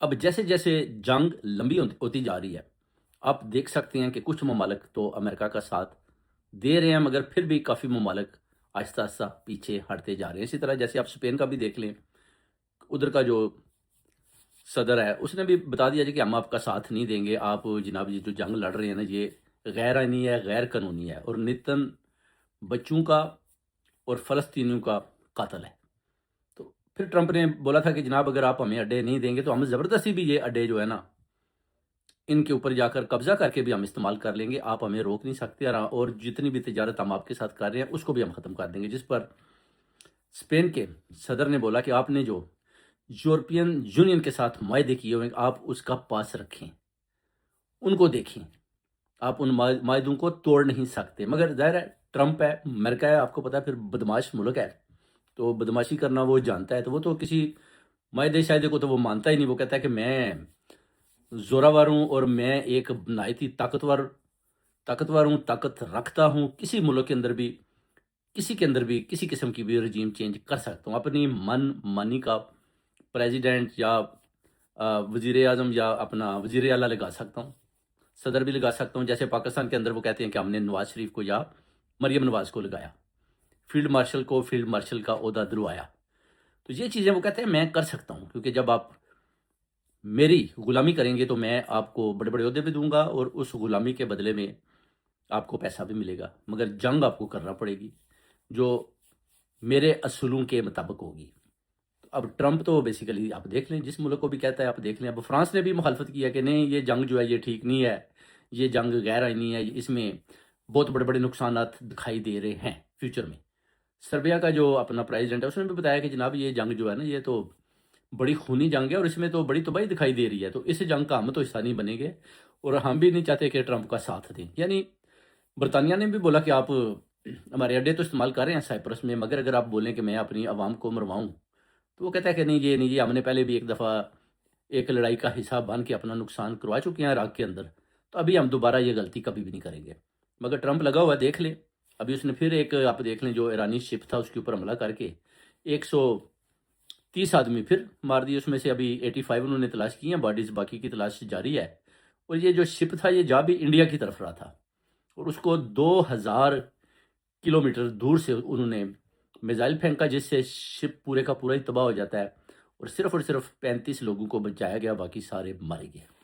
اب جیسے جیسے جنگ لمبی ہوتی جا رہی ہے، آپ دیکھ سکتے ہیں کہ کچھ ممالک تو امریکہ کا ساتھ دے رہے ہیں، مگر پھر بھی کافی ممالک آہستہ آہستہ پیچھے ہٹتے جا رہے ہیں۔ اسی طرح جیسے آپ اسپین کا بھی دیکھ لیں، ادھر کا جو صدر ہے اس نے بھی بتا دیا جی کہ ہم آپ کا ساتھ نہیں دیں گے، آپ جناب یہ جو جنگ لڑ رہے ہیں نا، یہ غیر آئینی ہے، غیر قانونی ہے اور نتن بچوں کا اور فلسطینیوں کا قاتل ہے۔ تو پھر ٹرمپ نے بولا تھا کہ جناب اگر آپ ہمیں اڈے نہیں دیں گے تو ہم زبردستی بھی یہ اڈے جو ہے نا، ان کے اوپر جا کر قبضہ کر کے بھی ہم استعمال کر لیں گے، آپ ہمیں روک نہیں سکتے، اور جتنی بھی تجارت ہم آپ کے ساتھ کر رہے ہیں اس کو بھی ہم ختم کر دیں گے۔ جس پر اسپین کے صدر نے بولا کہ آپ نے جو یورپین یونین کے ساتھ معاہدے کیے ہوئے ہیں، آپ اس کا پاس رکھیں، ان کو دیکھیں، آپ ان معاہدوں کو توڑ نہیں سکتے۔ مگر ظاہر ہے ٹرمپ ہے، امریکہ ہے، آپ کو پتا ہے پھر بدماش ملک ہے، تو بدماشی کرنا وہ جانتا ہے، تو وہ تو کسی معاہدے شاہدے کو تو وہ مانتا ہی نہیں۔ وہ کہتا ہے کہ میں زوراور ہوں اور میں ایک نہایت ہی طاقتور ہوں، طاقت رکھتا ہوں، کسی ملک کے اندر بھی کسی قسم کی بھی رجیم چینج کر سکتا ہوں، اپنی من مانی کا پریزیڈنٹ یا وزیر اعظم یا اپنا وزیر اعلیٰ لگا سکتا ہوں، صدر بھی لگا سکتا ہوں۔ جیسے پاکستان کے اندر وہ کہتے ہیں کہ ہم نے نواز شریف کو یا مریم نواز کو لگایا، فیلڈ مارشل کو فیلڈ مارشل کا عہدہ دلوایا، تو یہ چیزیں وہ کہتے ہیں میں کر سکتا ہوں، کیونکہ جب آپ میری غلامی کریں گے تو میں آپ کو بڑے بڑے عہدے بھی دوں گا اور اس غلامی کے بدلے میں آپ کو پیسہ بھی ملے گا، مگر جنگ آپ کو کرنا پڑے گی جو میرے اصولوں کے مطابق ہوگی۔ اب ٹرمپ تو بیسیکلی آپ دیکھ لیں، جس ملک کو بھی کہتا ہے آپ دیکھ لیں، اب فرانس نے بھی مخالفت کی ہے کہ نہیں یہ جنگ جو ہے یہ ٹھیک نہیں ہے، یہ جنگ غیر آئینی ہے، اس میں بہت بڑے بڑے نقصانات دکھائی دے رہے ہیں فیوچر میں۔ سربیا کا جو اپنا پریزیڈنٹ ہے اس نے بھی بتایا کہ جناب یہ جنگ جو ہے نا یہ تو بڑی خونی جنگ ہے اور اس میں تو بڑی تباہی دکھائی دے رہی ہے، تو اس جنگ کا ہم تو حصہ نہیں بنیں گے اور ہم بھی نہیں چاہتے کہ ٹرمپ کا ساتھ دیں۔ یعنی برطانیہ نے بھی بولا کہ آپ ہمارے اڈے تو استعمال کر رہے ہیں سائپرس میں، مگر اگر آپ بولیں کہ میں اپنی عوام کو مرواؤں تو وہ کہتا ہے کہ نہیں یہ ہم نے پہلے بھی ایک دفعہ ایک لڑائی کا حصہ بن کے اپنا نقصان کروا چکے ہیں عراق کے اندر، تو ابھی ہم دوبارہ یہ غلطی کبھی بھی نہیں کریں گے۔ مگر ٹرمپ لگا ہوا ہے، دیکھ لیں، ابھی اس نے پھر ایک آپ دیکھ لیں جو ایرانی شپ تھا اس کے اوپر حملہ کر کے 130 آدمی پھر مار دیے، اس میں سے ابھی 85 انہوں نے تلاش کی ہیں باڈیز، باقی کی تلاش جاری ہے۔ اور یہ جو شپ تھا یہ جا بھی انڈیا کی طرف رہا تھا اور اس کو 2000 کلومیٹر دور سے انہوں نے میزائل پھینکا، جس سے شپ پورے کا پورا ہی تباہ ہو جاتا ہے اور صرف 35 لوگوں کو بچایا گیا، باقی سارے مارے گئے۔